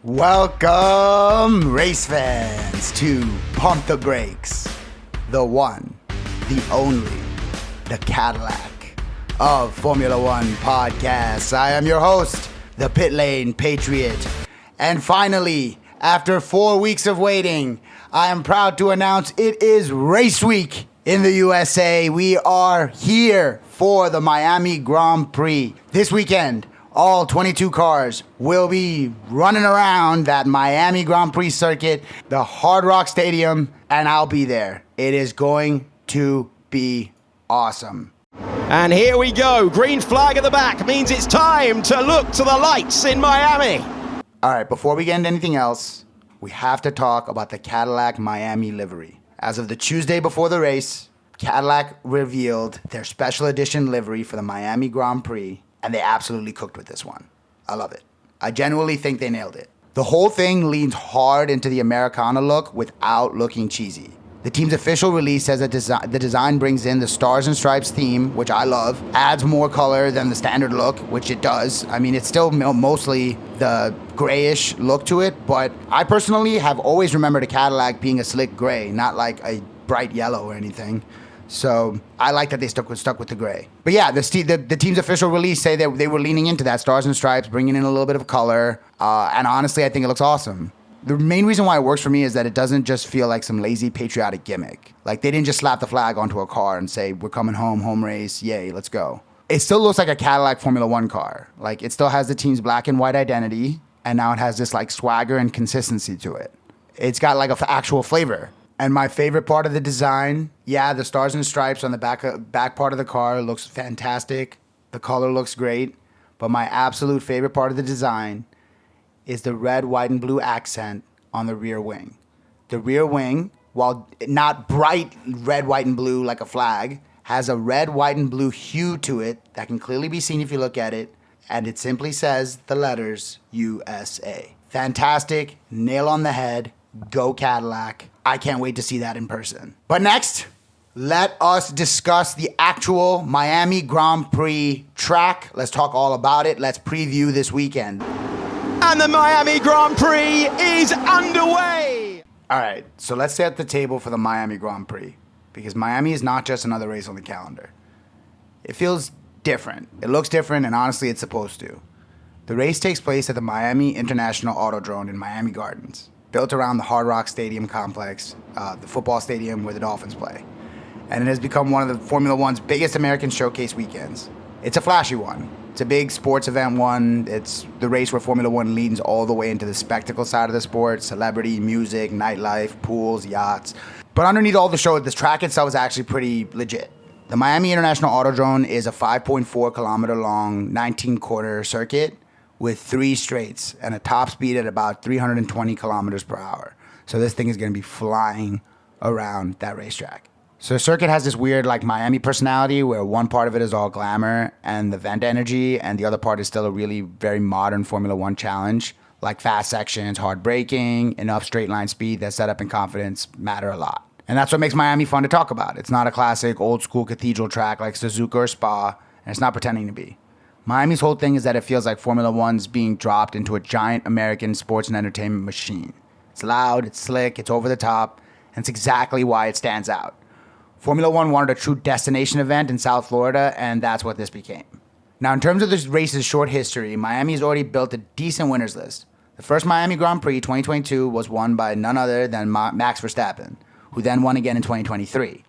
Welcome, race fans, to Pump the Brakes, the one, the only, the Cadillac of Formula One podcasts. I am your host, the Pit Lane Patriot. And finally, after 4 weeks of waiting, I am proud to announce it is race week in the USA. We are here for the Miami Grand Prix. This weekend, all 22 cars will be running around that Miami Grand Prix circuit, the Hard Rock Stadium, and I'll be there. It is going to be awesome. And here we go. Green flag at the back means it's time to look to the lights in Miami. All right, before we get into anything else, we have to talk about the Cadillac Miami livery. As of the Tuesday before the race, Cadillac revealed their special edition livery for the Miami Grand Prix. And they absolutely cooked with this one. I love it. I genuinely think they nailed it. The whole thing leans hard into the Americana look without looking cheesy. The team's official release says that the design brings in the Stars and Stripes theme, which I love, adds more color than the standard look, which it does. I mean, it's still mostly the grayish look to it, but I personally have always remembered a Cadillac being a slick gray, not like a bright yellow or anything. So I like that they stuck with the gray. But yeah, the team's official release say that they were leaning into that Stars and Stripes, bringing in a little bit of color. And honestly, I think it looks awesome. The main reason why it works for me is that it doesn't just feel like some lazy patriotic gimmick. Like they didn't just slap the flag onto a car and say, we're coming home race, yay, let's go. It still looks like a Cadillac Formula One car. Like it still has the team's black and white identity. And now it has this like swagger and consistency to it. It's got like an actual flavor. And my favorite part of the design, the Stars and Stripes on the back part of the car looks fantastic. The color looks great. But my absolute favorite part of the design is the red, white, and blue accent on the rear wing. The rear wing, while not bright red, white, and blue like a flag, has a red, white, and blue hue to it that can clearly be seen if you look at it. And it simply says the letters USA. Fantastic. Nail on the head. Go Cadillac. I can't wait to see that in person. But next, let us discuss the actual Miami Grand Prix track. Let's talk all about it. Let's preview this weekend. And the Miami Grand Prix is underway. All right, so let's set the table for the Miami Grand Prix, because Miami is not just another race on the calendar. It feels different. It looks different, and honestly, it's supposed to. The race takes place at the Miami International Autodrome in Miami Gardens, built around the Hard Rock Stadium complex, the football stadium where the Dolphins play. And it has become one of the Formula One's biggest American showcase weekends. It's a flashy one. It's a big sports event one. It's the race where Formula One leans all the way into the spectacle side of the sport, celebrity, music, nightlife, pools, yachts. But underneath all the show, this track itself is actually pretty legit. The Miami International Autodrome is a 5.4 kilometer long, 19-quarter circuit with 3 straights and a top speed at about 320 kilometers per hour. So this thing is going to be flying around that racetrack. So the circuit has this weird like Miami personality where one part of it is all glamour and the vent energy, and the other part is still a really very modern Formula One challenge, like fast sections, hard braking, enough straight line speed that setup and confidence matter a lot. And that's what makes Miami fun to talk about. It's not a classic old school cathedral track like Suzuka or Spa, and it's not pretending to be. Miami's whole thing is that it feels like Formula One's being dropped into a giant American sports and entertainment machine. It's loud, it's slick, it's over the top, and it's exactly why it stands out. Formula One wanted a true destination event in South Florida, and that's what this became. Now, in terms of this race's short history, Miami has already built a decent winners list. The first Miami Grand Prix 2022 was won by none other than Max Verstappen, who then won again in 2023.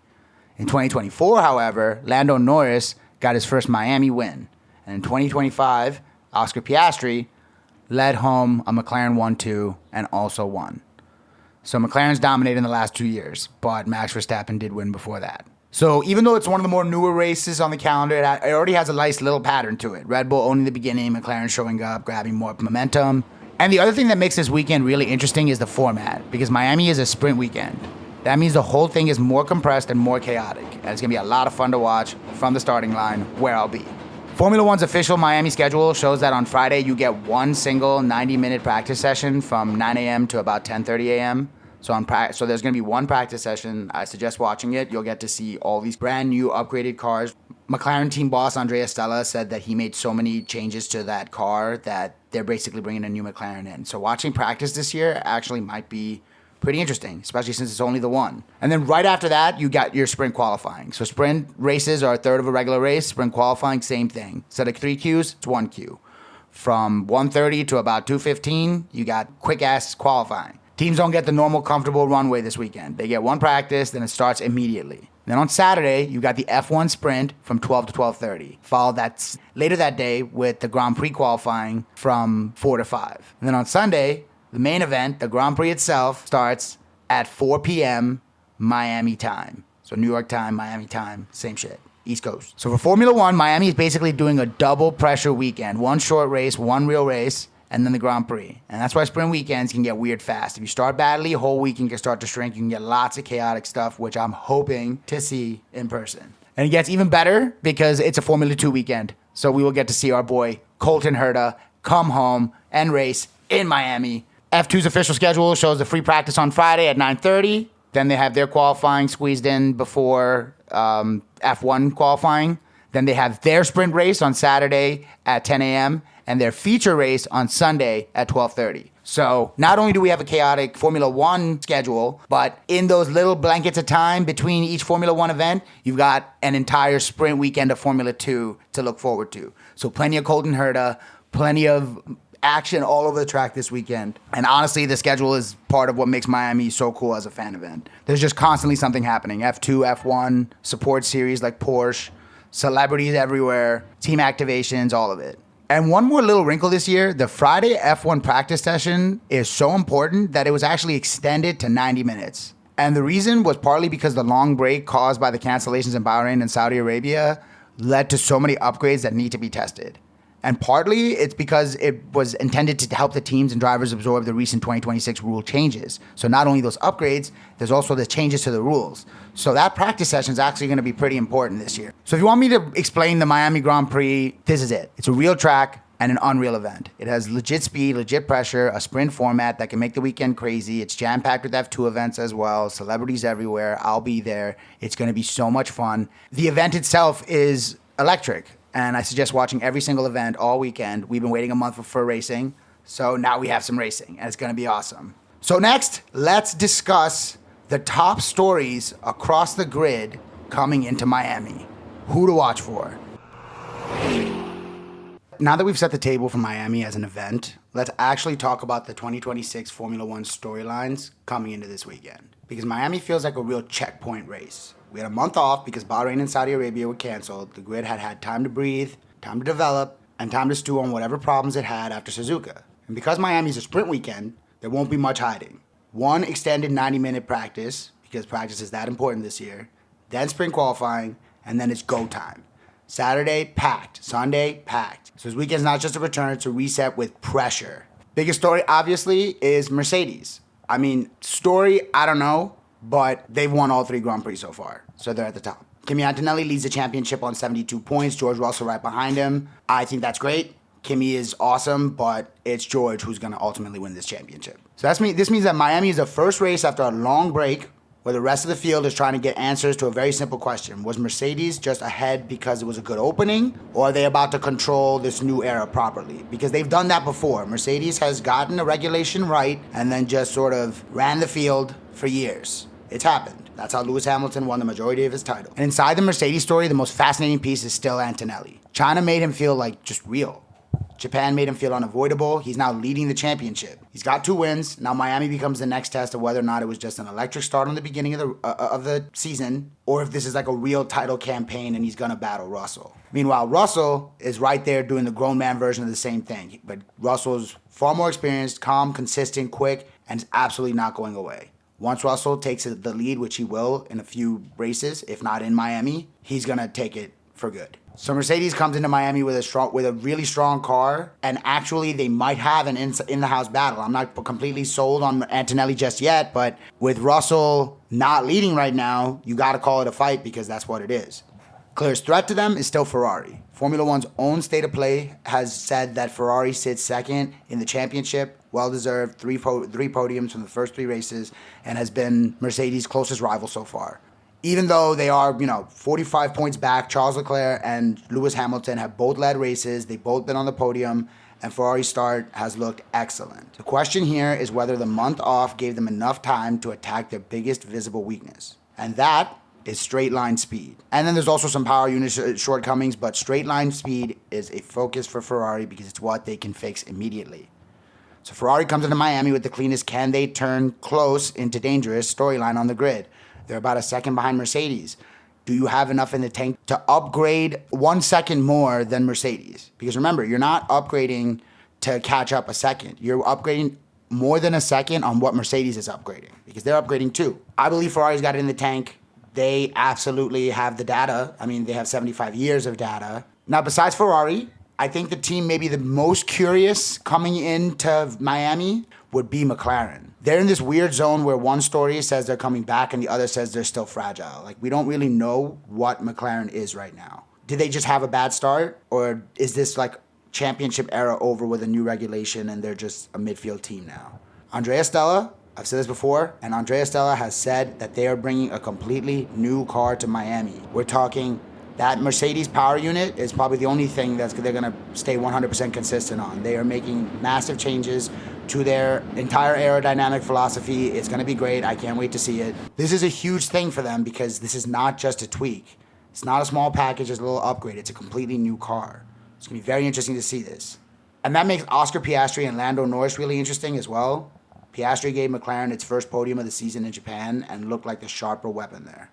In 2024, however, Lando Norris got his first Miami win. And in 2025, Oscar Piastri led home a McLaren 1-2 and also won. So McLaren's dominated in the last 2 years, but Max Verstappen did win before that. So even though it's one of the more newer races on the calendar, it already has a nice little pattern to it. Red Bull owning the beginning, McLaren showing up, grabbing more momentum. And the other thing that makes this weekend really interesting is the format, because Miami is a sprint weekend. That means the whole thing is more compressed and more chaotic, and it's going to be a lot of fun to watch from the starting line where I'll be. Formula One's official Miami schedule shows that on Friday you get one single 90-minute practice session from 9 a.m. to about 10:30 a.m. So there's going to be one practice session. I suggest watching it. You'll get to see all these brand new upgraded cars. McLaren team boss Andrea Stella said that he made so many changes to that car that they're basically bringing a new McLaren in. So watching practice this year actually might be pretty interesting, especially since it's only the one. And then right after that, you got your sprint qualifying. So sprint races are a third of a regular race. Sprint qualifying, same thing. Instead of 3 Qs, it's 1 Q. From 1:30 to about 2:15, you got quick-ass qualifying. Teams don't get the normal comfortable runway this weekend. They get one practice, then it starts immediately. Then on Saturday, you got the F1 sprint from 12 to 12:30. Followed that later that day with the Grand Prix qualifying from 4 to 5. And then on Sunday, the main event, the Grand Prix itself, starts at 4 p.m. Miami time. So New York time, Miami time, same shit. East Coast. So for Formula One, Miami is basically doing a double pressure weekend. One short race, one real race, and then the Grand Prix. And that's why sprint weekends can get weird fast. If you start badly, a whole weekend can start to shrink. You can get lots of chaotic stuff, which I'm hoping to see in person. And it gets even better because it's a Formula 2 weekend. So we will get to see our boy Colton Herta come home and race in Miami. F2's official schedule shows the free practice on Friday at 9:30. Then they have their qualifying squeezed in before F1 qualifying. Then they have their sprint race on Saturday at 10 a.m. and their feature race on Sunday at 12:30. So not only do we have a chaotic Formula One schedule, but in those little blankets of time between each Formula One event, you've got an entire sprint weekend of Formula 2 to look forward to. So plenty of Colton Herta, plenty of action all over the track this weekend. And honestly, the schedule is part of what makes Miami so cool as a fan event. There's just constantly something happening. F2, F1, support series like Porsche, celebrities everywhere, team activations, all of it. And one more little wrinkle this year, the Friday F1 practice session is so important that it was actually extended to 90 minutes. And the reason was partly because the long break caused by the cancellations in Bahrain and Saudi Arabia led to so many upgrades that need to be tested. And partly it's because it was intended to help the teams and drivers absorb the recent 2026 rule changes. So not only those upgrades, there's also the changes to the rules. So that practice session is actually going to be pretty important this year. So if you want me to explain the Miami Grand Prix, this is it. It's a real track and an unreal event. It has legit speed, legit pressure, a sprint format that can make the weekend crazy. It's jam-packed with F2 events as well, celebrities everywhere. I'll be there. It's going to be so much fun. The event itself is electric. And I suggest watching every single event all weekend. We've been waiting a month for racing, so now we have some racing, and it's going to be awesome. So next, let's discuss the top stories across the grid coming into Miami. Who to watch for. Now that we've set the table for Miami as an event, let's actually talk about the 2026 Formula One storylines coming into this weekend. Because Miami feels like a real checkpoint race. We had a month off because Bahrain and Saudi Arabia were canceled. The grid had had time to breathe, time to develop, and time to stew on whatever problems it had after Suzuka. And because Miami's a sprint weekend, there won't be much hiding. One extended 90-minute practice, because practice is that important this year, then sprint qualifying, and then it's go time. Saturday, packed. Sunday, packed. So this weekend's not just a return, it's a reset with pressure. Biggest story, obviously, is Mercedes. I mean, story, I don't know, but they've won all 3 Grand Prix so far, so they're at the top. Kimi Antonelli leads the championship on 72 points, George Russell right behind him. I think that's great. Kimi is awesome, but it's George who's going to ultimately win this championship. So this means that Miami is the first race after a long break where the rest of the field is trying to get answers to a very simple question. Was Mercedes just ahead because it was a good opening, or are they about to control this new era properly? Because they've done that before. Mercedes has gotten a regulation right and then just sort of ran the field for years. It's happened. That's how Lewis Hamilton won the majority of his title. And inside the Mercedes story, the most fascinating piece is still Antonelli. China made him feel like just real. Japan made him feel unavoidable. He's now leading the championship. He's got 2 wins. Now Miami becomes the next test of whether or not it was just an electric start on the beginning of the season, or if this is like a real title campaign and he's gonna battle Russell. Meanwhile, Russell is right there doing the grown man version of the same thing. But Russell's far more experienced, calm, consistent, quick, and is absolutely not going away. Once Russell takes the lead, which he will in a few races, if not in Miami, he's gonna take it for good. So Mercedes comes into Miami with a really strong car, and actually they might have an in-the-house battle. I'm not completely sold on Antonelli just yet, but with Russell not leading right now, you got to call it a fight because that's what it is. Clearest threat to them is still Ferrari. Formula One's own state of play has said that Ferrari sits second in the championship, well-deserved, 3 podiums from the first 3 races, and has been Mercedes' closest rival so far. Even though they are, 45 points back, Charles Leclerc and Lewis Hamilton have both led races. They've both been on the podium, and Ferrari's start has looked excellent. The question here is whether the month off gave them enough time to attack their biggest visible weakness, and that is straight line speed. And then there's also some power unit shortcomings, but straight line speed is a focus for Ferrari because it's what they can fix immediately. So Ferrari comes into Miami with the cleanest can they turn close into dangerous storyline on the grid. They're about a second behind Mercedes. Do you have enough in the tank to upgrade 1 second more than Mercedes? Because remember, you're not upgrading to catch up a second. You're upgrading more than a second on what Mercedes is upgrading because they're upgrading too. I believe Ferrari's got it in the tank. They absolutely have the data. I mean, they have 75 years of data. Now, besides Ferrari, I think the team maybe the most curious coming into Miami would be McLaren. They're in this weird zone where one story says they're coming back and the other says they're still fragile. Like, we don't really know what McLaren is right now. Did they just have a bad start? Or is this like championship era over with a new regulation and they're just a midfield team now? Andrea Stella, I've said this before, and Andrea Stella has said that they are bringing a completely new car to Miami. We're talking that Mercedes power unit is probably the only thing they're going to stay 100% consistent on. They are making massive changes to their entire aerodynamic philosophy. It's going to be great. I can't wait to see it. This is a huge thing for them because this is not just a tweak. It's not a small package, it's a little upgrade. It's a completely new car. It's going to be very interesting to see this. And that makes Oscar Piastri and Lando Norris really interesting as well. Piastri gave McLaren its first podium of the season in Japan and looked like the sharper weapon there.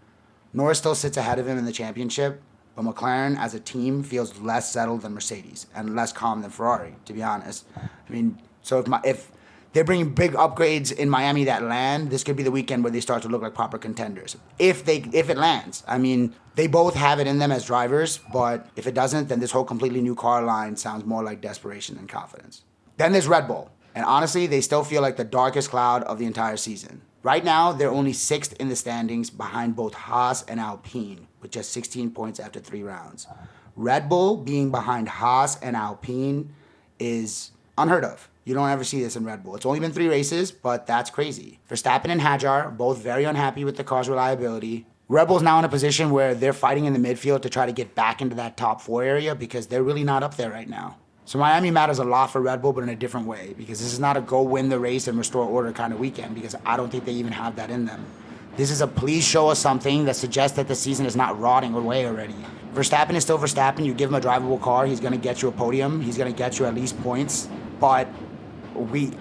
Norris still sits ahead of him in the championship, but McLaren as a team feels less settled than Mercedes and less calm than Ferrari, to be honest. I mean, so if they're bringing big upgrades in Miami that land, this could be the weekend where they start to look like proper contenders. If it lands. I mean, they both have it in them as drivers, but if it doesn't, then this whole completely new car line sounds more like desperation than confidence. Then there's Red Bull. And honestly, they still feel like the darkest cloud of the entire season. Right now, they're only 6th in the standings behind both Haas and Alpine, with just 16 points after 3 rounds. Red Bull being behind Haas and Alpine is unheard of. You don't ever see this in Red Bull. It's only been 3 races, but that's crazy. Verstappen and Hadjar are both very unhappy with the car's reliability. Red Bull's now in a position where they're fighting in the midfield to try to get back into that top 4 area because they're really not up there right now. So Miami matters a lot for Red Bull, but in a different way, because this is not a go win the race and restore order kind of weekend, because I don't think they even have that in them. This is a please show us something that suggests that the season is not rotting away already. Verstappen is still Verstappen. You give him a drivable car, he's going to get you a podium. He's going to get you at least points. But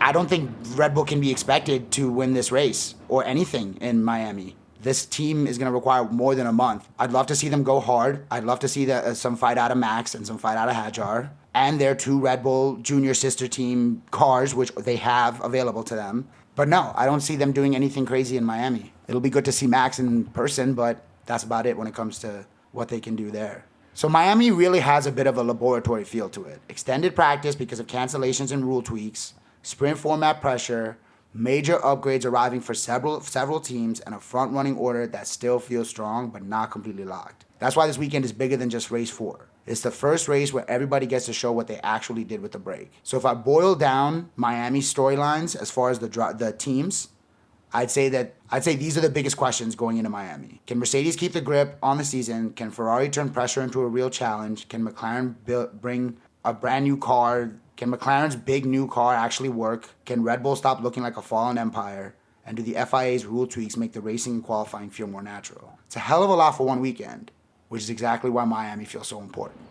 I don't think Red Bull can be expected to win this race or anything in Miami. This team is going to require more than a month. I'd love to see them go hard. I'd love to see some fight out of Max and some fight out of Hadjar. And their 2 Red Bull junior sister team cars, which they have available to them. But no, I don't see them doing anything crazy in Miami. It'll be good to see Max in person, but that's about it when it comes to what they can do there. So Miami really has a bit of a laboratory feel to it. Extended practice because of cancellations and rule tweaks, sprint format pressure, major upgrades arriving for several teams, and a front-running order that still feels strong but not completely locked. That's why this weekend is bigger than just race 4. It's the first race where everybody gets to show what they actually did with the break. So if I boil down Miami's storylines as far as the teams, I'd say these are the biggest questions going into Miami. Can Mercedes keep the grip on the season? Can Ferrari turn pressure into a real challenge? Can McLaren bring a brand new car? Can McLaren's big new car actually work? Can Red Bull stop looking like a fallen empire? And do the FIA's rule tweaks make the racing and qualifying feel more natural? It's a hell of a lot for one weekend, which is exactly why Miami feels so important.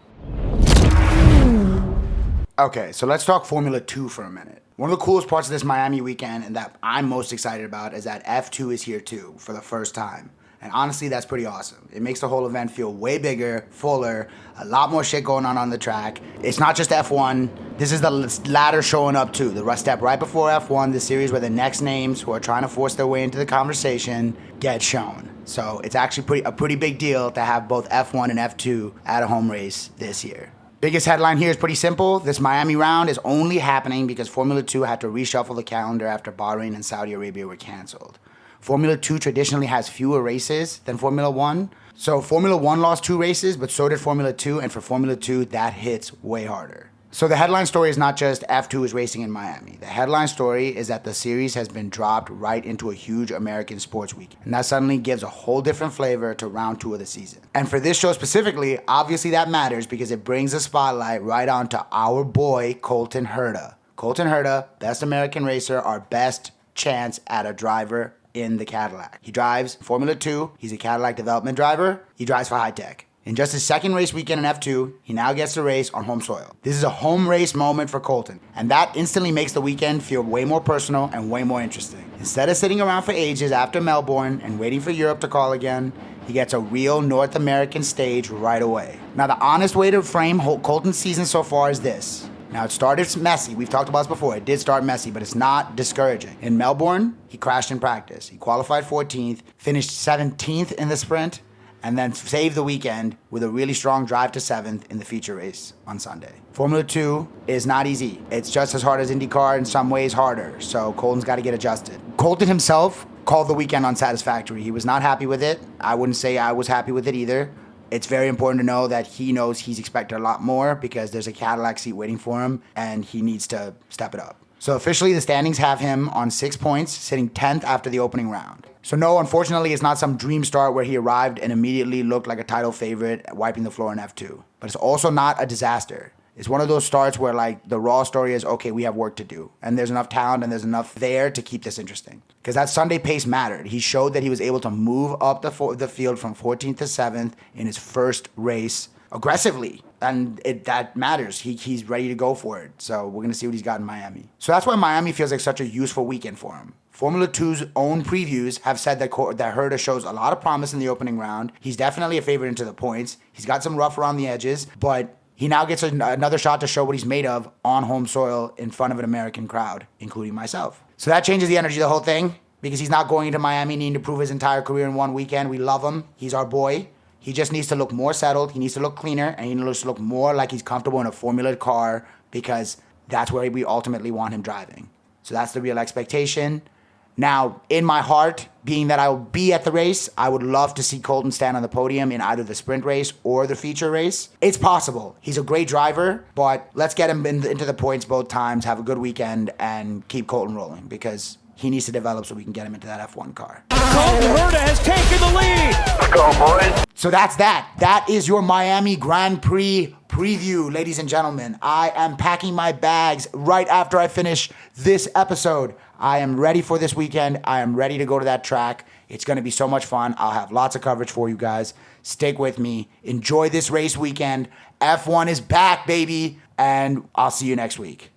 Okay, so let's talk Formula 2 for a minute. One of the coolest parts of this Miami weekend and that I'm most excited about is that F2 is here too for the first time. And honestly, that's pretty awesome. It makes the whole event feel way bigger, fuller, a lot more shit going on the track. It's not just F1. This is the ladder showing up too. The step right before F1, the series where the next names who are trying to force their way into the conversation get shown. So it's actually a pretty big deal to have both F1 and F2 at a home race this year. Biggest headline here is pretty simple. This Miami round is only happening because Formula 2 had to reshuffle the calendar after Bahrain and Saudi Arabia were canceled. Formula 2 traditionally has fewer races than Formula 1. So Formula 1 lost 2 races, but so did Formula 2, and for Formula 2, that hits way harder. So the headline story is not just F2 is racing in Miami. The headline story is that the series has been dropped right into a huge American sports week. And that suddenly gives a whole different flavor to round 2 of the season. And for this show specifically, obviously that matters because it brings the spotlight right onto our boy, Colton Herta. Colton Herta, best American racer, our best chance at a driver in the Cadillac. He drives Formula 2. He's a Cadillac development driver. He drives for high tech. In just his second race weekend in F2, he now gets to race on home soil. This is a home race moment for Colton, and that instantly makes the weekend feel way more personal and way more interesting. Instead of sitting around for ages after Melbourne and waiting for Europe to call again, he gets a real North American stage right away. Now, the honest way to frame Colton's season so far is this. Now, it started messy. We've talked about this before. It did start messy, but it's not discouraging. In Melbourne, he crashed in practice. He qualified 14th, finished 17th in the sprint, and then saved the weekend with a really strong drive to 7th in the feature race on Sunday. Formula 2 is not easy. It's just as hard as IndyCar, in some ways harder, so Colton's got to get adjusted. Colton himself called the weekend unsatisfactory. He was not happy with it. I wouldn't say I was happy with it either. It's very important to know that he knows he's expected a lot more because there's a Cadillac seat waiting for him, and he needs to step it up. So officially, the standings have him on 6 points, sitting 10th after the opening round. So no, unfortunately, it's not some dream start where he arrived and immediately looked like a title favorite, wiping the floor in F2. But it's also not a disaster. It's one of those starts where, like, the raw story is, okay, we have work to do. And there's enough talent and there's enough there to keep this interesting. Because that Sunday pace mattered. He showed that he was able to move up the field from 14th to 7th in his first race aggressively. And that matters. He's ready to go for it. So we're going to see what he's got in Miami. So that's why Miami feels like such a useful weekend for him. Formula 2's own previews have said that Herta shows a lot of promise in the opening round. He's definitely a favorite into the points. He's got some rough around the edges, but he now gets another shot to show what he's made of on home soil in front of an American crowd, including myself. So that changes the energy of the whole thing because he's not going into Miami needing to prove his entire career in one weekend. We love him. He's our boy. He just needs to look more settled. He needs to look cleaner, and he needs to look more like he's comfortable in a Formula car because that's where we ultimately want him driving. So that's the real expectation. Now, in my heart, being that I will be at the race, I would love to see Colton stand on the podium in either the sprint race or the feature race. It's possible. He's a great driver, but let's get him into the points both times, have a good weekend, and keep Colton rolling because he needs to develop so we can get him into that F1 car. Colton Herta has taken the lead. Let's go, boys. So that's that. That is your Miami Grand Prix preview, ladies and gentlemen. I am packing my bags right after I finish this episode. I am ready for this weekend. I am ready to go to that track. It's going to be so much fun. I'll have lots of coverage for you guys. Stick with me. Enjoy this race weekend. F1 is back, baby. And I'll see you next week.